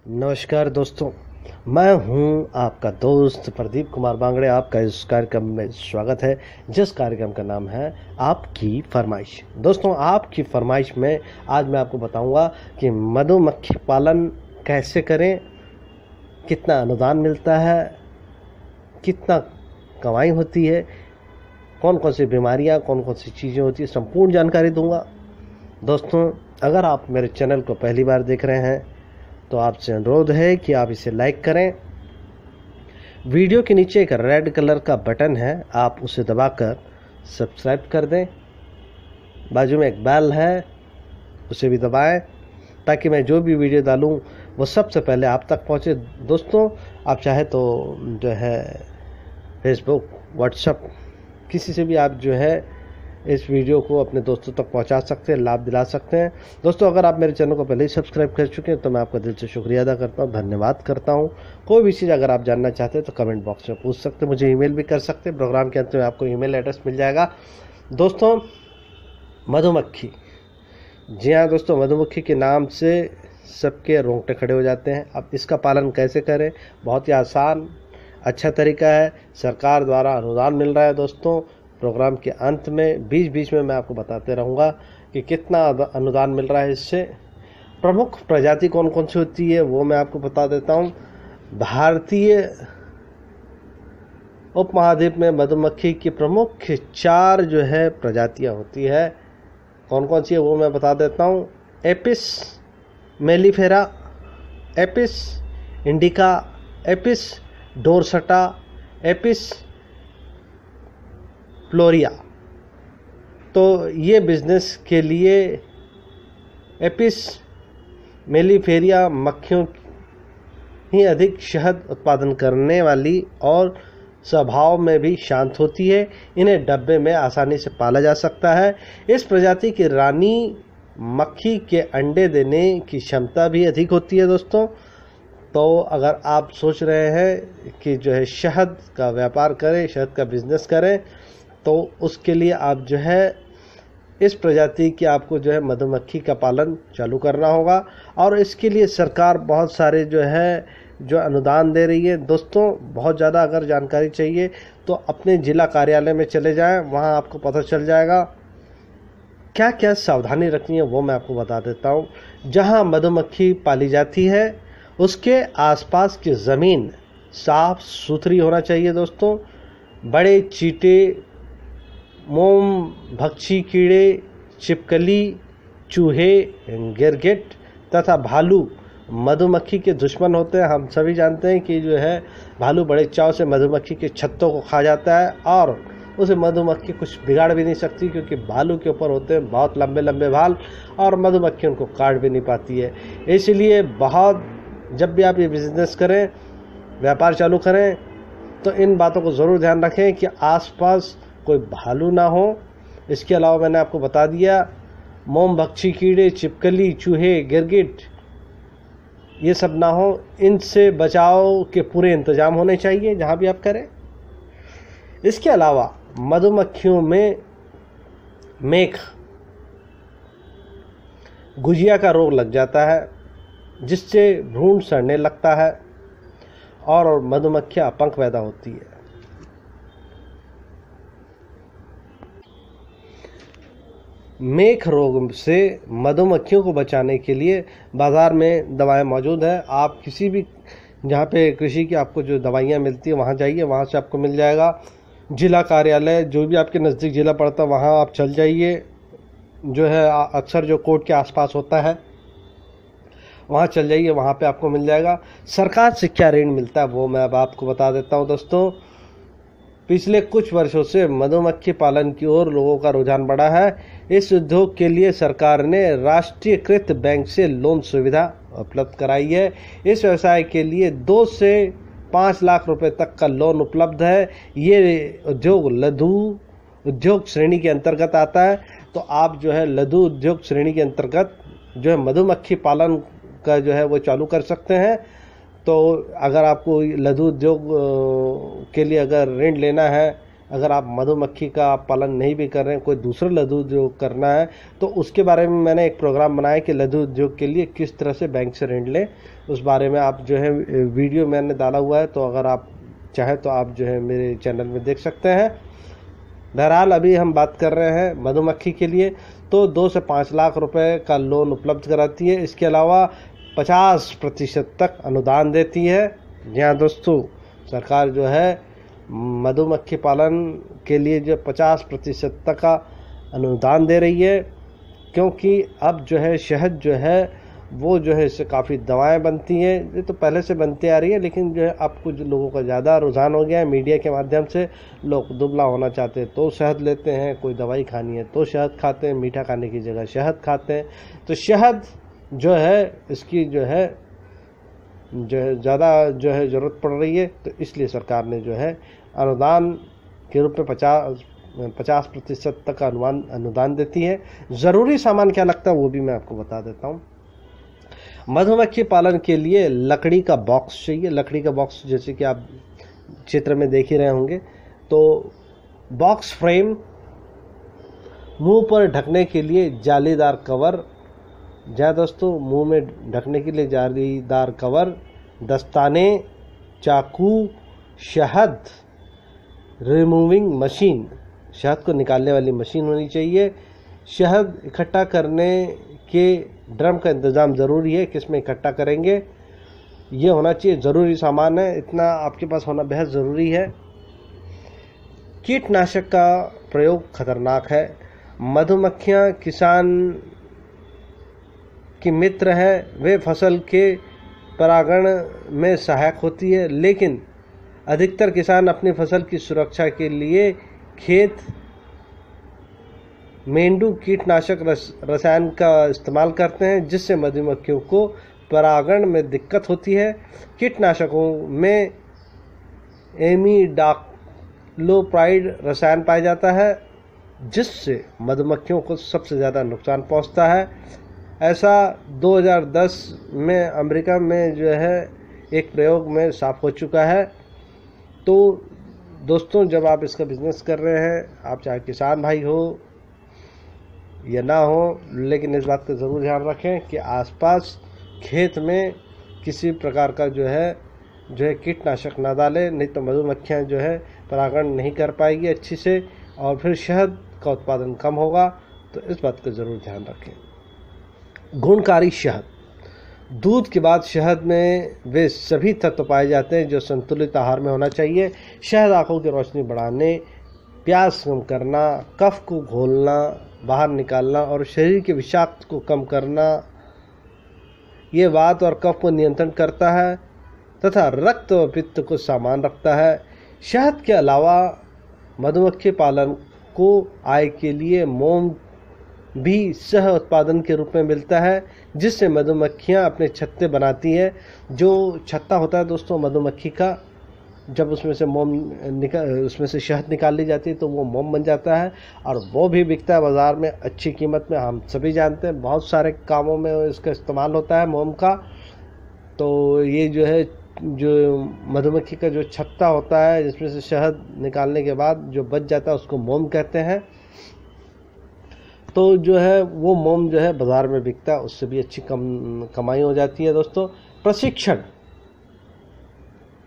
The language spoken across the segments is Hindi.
नमस्कार दोस्तों, मैं हूं आपका दोस्त प्रदीप कुमार बांगड़े। आपका इस कार्यक्रम में स्वागत है, जिस कार्यक्रम का नाम है आपकी फरमाइश। दोस्तों, आपकी फरमाइश में आज मैं आपको बताऊंगा कि मधुमक्खी पालन कैसे करें, कितना अनुदान मिलता है, कितना कमाई होती है, कौन कौन सी बीमारियां, कौन कौन सी चीज़ें होती है, संपूर्ण जानकारी दूंगा। दोस्तों, अगर आप मेरे चैनल को पहली बार देख रहे हैं तो आपसे अनुरोध है कि आप इसे लाइक करें। वीडियो के नीचे एक रेड कलर का बटन है, आप उसे दबाकर सब्सक्राइब कर दें। बाजू में एक बेल है, उसे भी दबाएं ताकि मैं जो भी वीडियो डालूं वो सबसे पहले आप तक पहुंचे। दोस्तों, आप चाहे तो जो है फेसबुक, व्हाट्सएप, किसी से भी आप जो है इस वीडियो को अपने दोस्तों तक पहुंचा सकते हैं, लाभ दिला सकते हैं। दोस्तों, अगर आप मेरे चैनल को पहले ही सब्सक्राइब कर चुके हैं तो मैं आपका दिल से शुक्रिया अदा करता हूं, धन्यवाद करता हूं। कोई भी चीज़ अगर आप जानना चाहते हैं तो कमेंट बॉक्स में पूछ सकते हैं, मुझे ईमेल भी कर सकते हैं। प्रोग्राम के अंत में आपको ईमेल एड्रेस मिल जाएगा। दोस्तों, मधुमक्खी, जी हाँ दोस्तों, मधुमक्खी के नाम से सबके रोंगटे खड़े हो जाते हैं। अब इसका पालन कैसे करें? बहुत ही आसान, अच्छा तरीका है। सरकार द्वारा अनुदान मिल रहा है। दोस्तों, प्रोग्राम के अंत में बीच बीच में मैं आपको बताते रहूँगा कि कितना अनुदान मिल रहा है। इससे प्रमुख प्रजाति कौन कौन सी होती है वो मैं आपको बता देता हूँ। भारतीय उपमहाद्वीप में मधुमक्खी की प्रमुख 4 जो है प्रजातियाँ होती है। कौन कौन सी है वो मैं बता देता हूँ। Apis mellifera, Apis indica, Apis dorsata, Apis florea. तो ये बिजनेस के लिए एपिस मेलिफेरिया मक्खियों ही अधिक शहद उत्पादन करने वाली और स्वभाव में भी शांत होती है। इन्हें डब्बे में आसानी से पाला जा सकता है। इस प्रजाति की रानी मक्खी के अंडे देने की क्षमता भी अधिक होती है। दोस्तों, तो अगर आप सोच रहे हैं कि जो है शहद का व्यापार करें, शहद का बिजनेस करें, तो उसके लिए आप जो है इस प्रजाति की आपको जो है मधुमक्खी का पालन चालू करना होगा। और इसके लिए सरकार बहुत सारे जो है जो अनुदान दे रही है। दोस्तों, बहुत ज़्यादा अगर जानकारी चाहिए तो अपने जिला कार्यालय में चले जाएं, वहां आपको पता चल जाएगा। क्या क्या सावधानी रखनी है वो मैं आपको बता देता हूँ। जहाँ मधुमक्खी पाली जाती है उसके आसपास की ज़मीन साफ सुथरी होना चाहिए। दोस्तों, बड़े चींटे, मोम भक्षी कीड़े, छिपकली, चूहे, गिरगिट तथा भालू मधुमक्खी के दुश्मन होते हैं। हम सभी जानते हैं कि जो है भालू बड़े चाव से मधुमक्खी के छत्तों को खा जाता है और उसे मधुमक्खी कुछ बिगाड़ भी नहीं सकती, क्योंकि भालू के ऊपर होते हैं बहुत लंबे लंबे बाल और मधुमक्खी उनको काट भी नहीं पाती है। इसलिए जब भी आप ये बिजनेस करें, व्यापार चालू करें, तो इन बातों को ज़रूर ध्यान रखें कि आसपास कोई भालू ना हो। इसके अलावा मैंने आपको बता दिया, मोम भक्षी कीड़े, छिपकली, चूहे, गिरगिट, ये सब ना हो। इनसे बचाव के पूरे इंतजाम होने चाहिए जहाँ भी आप करें। इसके अलावा मधुमक्खियों में मेख गुजिया का रोग लग जाता है, जिससे भ्रूण सड़ने लगता है और मधुमक्खियाँ पंख पैदा होती है। मेख रोग से मधुमक्खियों को बचाने के लिए बाज़ार में दवाएं मौजूद है। आप किसी भी जहाँ पे कृषि की आपको जो दवाइयाँ मिलती है वहाँ जाइए, वहाँ से आपको मिल जाएगा। जिला कार्यालय जो भी आपके नज़दीक जिला पड़ता है वहाँ आप चल जाइए। जो है अक्सर जो कोर्ट के आसपास होता है वहाँ चल जाइए, वहाँ पे आपको मिल जाएगा। सरकार से क्या ऋण मिलता है वो मैं अब आपको बता देता हूँ। दोस्तों, पिछले कुछ वर्षों से मधुमक्खी पालन की ओर लोगों का रुझान बढ़ा है। इस उद्योग के लिए सरकार ने राष्ट्रीयकृत बैंक से लोन सुविधा उपलब्ध कराई है। इस व्यवसाय के लिए 2 से 5 लाख रुपए तक का लोन उपलब्ध है। ये उद्योग लघु उद्योग श्रेणी के अंतर्गत आता है। तो आप जो है लघु उद्योग श्रेणी के अंतर्गत जो है मधुमक्खी पालन का जो है वो चालू कर सकते हैं। तो अगर आपको लघु उद्योग के लिए अगर ऋण लेना है अगर आप मधुमक्खी का पालन नहीं भी कर रहे हैं, कोई दूसरा लघु उद्योग करना है, तो उसके बारे में मैंने एक प्रोग्राम बनाया कि लघु उद्योग के लिए किस तरह से बैंक से ऋण लें। उस बारे में आप जो है वीडियो मैंने डाला हुआ है, तो अगर आप चाहें तो आप जो है मेरे चैनल में देख सकते हैं। बहरहाल अभी हम बात कर रहे हैं मधुमक्खी के लिए, तो 2 से 5 लाख रुपए का लोन उपलब्ध कराती है। इसके अलावा 50% तक अनुदान देती है। जी हाँ दोस्तों, सरकार जो है मधुमक्खी पालन के लिए जो 50% तक का अनुदान दे रही है, क्योंकि अब जो है शहद जो है वो जो है इससे काफ़ी दवाएं बनती हैं। ये तो पहले से बनती आ रही है, लेकिन जो है अब कुछ लोगों का ज़्यादा रुझान हो गया है मीडिया के माध्यम से। लोग दुबला होना चाहते हैं तो शहद लेते हैं, कोई दवाई खानी है तो शहद खाते हैं, मीठा खाने की जगह शहद खाते हैं। तो शहद जो है इसकी जो है ज़्यादा जो है ज़रूरत पड़ रही है, तो इसलिए सरकार ने जो है अनुदान के रूप में 50% तक का अनुदान देती है। ज़रूरी सामान क्या लगता है वो भी मैं आपको बता देता हूँ। मधुमक्खी पालन के लिए लकड़ी का बॉक्स चाहिए। लकड़ी का बॉक्स जैसे कि आप चित्र में देख ही रहे होंगे, तो बॉक्स फ्रेम, मुंह पर ढकने के लिए जालीदार कवर। जहाँ दोस्तों, मुंह में ढकने के लिए जालीदार कवर, दस्ताने, चाकू, शहद रिमूविंग मशीन, शहद को निकालने वाली मशीन होनी चाहिए। शहद इकट्ठा करने के ड्रम का इंतज़ाम ज़रूरी है, किस में इकट्ठा करेंगे ये होना चाहिए, ज़रूरी सामान है, इतना आपके पास होना बेहद ज़रूरी है। कीटनाशक का प्रयोग खतरनाक है। मधुमक्खियाँ किसान की मित्र है, वे फसल के परागण में सहायक होती है, लेकिन अधिकतर किसान अपनी फसल की सुरक्षा के लिए खेत मेंढू कीटनाशक रसायन का इस्तेमाल करते हैं, जिससे मधुमक्खियों को परागण में दिक्कत होती है। कीटनाशकों में एमिडाक्लोप्राइड रसायन पाया जाता है, जिससे मधुमक्खियों को सबसे ज़्यादा नुकसान पहुंचता है। ऐसा 2010 में अमेरिका में जो है एक प्रयोग में साफ हो चुका है। तो दोस्तों, जब आप इसका बिजनेस कर रहे हैं, आप चाहे किसान भाई हो या ना हो, लेकिन इस बात का ज़रूर ध्यान रखें कि आसपास खेत में किसी प्रकार का जो है कीटनाशक ना डालें, नहीं तो मधुमक्खियाँ जो है परागण नहीं कर पाएगी अच्छी से, और फिर शहद का उत्पादन कम होगा। तो इस बात का ज़रूर ध्यान रखें। गुणकारी शहद, दूध के बाद शहद में वे सभी तत्व पाए जाते हैं जो संतुलित आहार में होना चाहिए। शहद आंखों की रोशनी बढ़ाने, प्यास कम करना, कफ को घोलना, बाहर निकालना और शरीर के विषाक्त को कम करना, ये वात और कफ को नियंत्रण करता है तथा रक्त व पित्त को सामान रखता है। शहद के अलावा मधुमक्खी पालन को आय के लिए मोम भी सह उत्पादन के रूप में मिलता है, जिससे मधुमक्खियाँ अपने छत्ते बनाती हैं। जो छत्ता होता है दोस्तों मधुमक्खी का, जब उसमें से शहद निकाल ली जाती है तो वो मोम बन जाता है, और वो भी बिकता है बाज़ार में अच्छी कीमत में। हम सभी जानते हैं बहुत सारे कामों में इसका इस्तेमाल होता है मोम का। तो ये जो मधुमक्खी का जो छत्ता होता है, जिसमें से शहद निकालने के बाद जो बच जाता है, उसको मोम कहते हैं। तो जो है वो मोम जो है बाज़ार में बिकता है, उससे भी अच्छी कमाई हो जाती है। दोस्तों, प्रशिक्षण,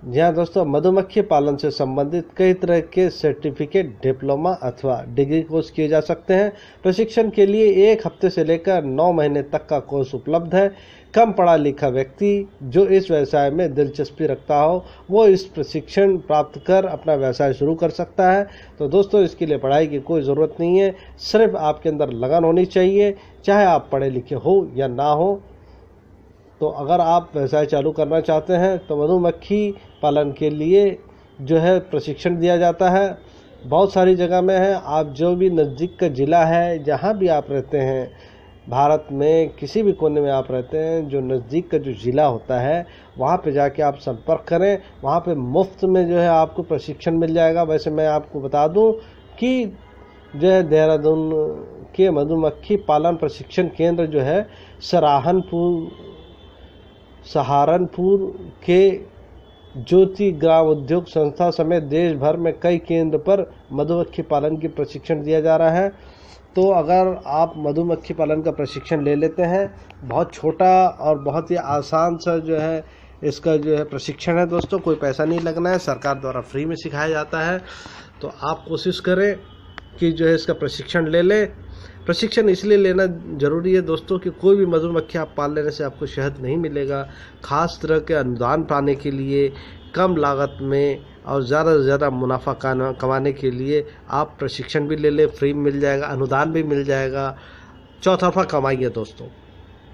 जी हाँ दोस्तों, मधुमक्खी पालन से संबंधित कई तरह के सर्टिफिकेट, डिप्लोमा अथवा डिग्री कोर्स किए जा सकते हैं। प्रशिक्षण के लिए 1 हफ्ते से लेकर 9 महीने तक का कोर्स उपलब्ध है। कम पढ़ा लिखा व्यक्ति जो इस व्यवसाय में दिलचस्पी रखता हो, वो इस प्रशिक्षण प्राप्त कर अपना व्यवसाय शुरू कर सकता है। तो दोस्तों, इसके लिए पढ़ाई की कोई ज़रूरत नहीं है, सिर्फ आपके अंदर लगन होनी चाहिए, चाहे आप पढ़े लिखे हो या ना हो। तो अगर आप व्यवसाय चालू करना चाहते हैं तो मधुमक्खी पालन के लिए जो है प्रशिक्षण दिया जाता है। बहुत सारी जगह में है। आप जो भी नज़दीक का ज़िला है, जहाँ भी आप रहते हैं, भारत में किसी भी कोने में आप रहते हैं, जो नज़दीक का जो ज़िला होता है, वहाँ पे जाके आप संपर्क करें। वहाँ पे मुफ्त में जो है आपको प्रशिक्षण मिल जाएगा। वैसे मैं आपको बता दूं कि जो है देहरादून के मधुमक्खी पालन प्रशिक्षण केंद्र जो है सहारनपुर के ज्योति ग्राम उद्योग संस्था समेत देश भर में कई केंद्र पर मधुमक्खी पालन की प्रशिक्षण दिया जा रहा है। तो अगर आप मधुमक्खी पालन का प्रशिक्षण ले लेते हैं, बहुत छोटा और बहुत ही आसान सा जो है इसका जो है प्रशिक्षण है दोस्तों, कोई पैसा नहीं लगना है, सरकार द्वारा फ्री में सिखाया जाता है। तो आप कोशिश करें कि जो है इसका प्रशिक्षण ले लें। प्रशिक्षण इसलिए लेना ज़रूरी है दोस्तों कि कोई भी मधुमक्खी आप पाल लेने से आपको शहद नहीं मिलेगा। खास तरह के अनुदान पाने के लिए, कम लागत में और ज़्यादा से ज़्यादा मुनाफा कमाने के लिए आप प्रशिक्षण भी ले लें, फ्री में मिल जाएगा, अनुदान भी मिल जाएगा, चौतरफा कमाइए दोस्तों।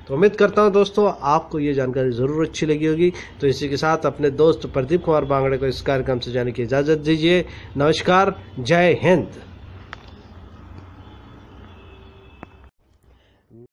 तो उम्मीद करता हूं दोस्तों आपको ये जानकारी ज़रूर अच्छी लगी होगी। तो इसी के साथ अपने दोस्त प्रदीप कुमार बांगड़े को इस कार्यक्रम से जाने की इजाज़त दीजिए। नमस्कार, जय हिंद।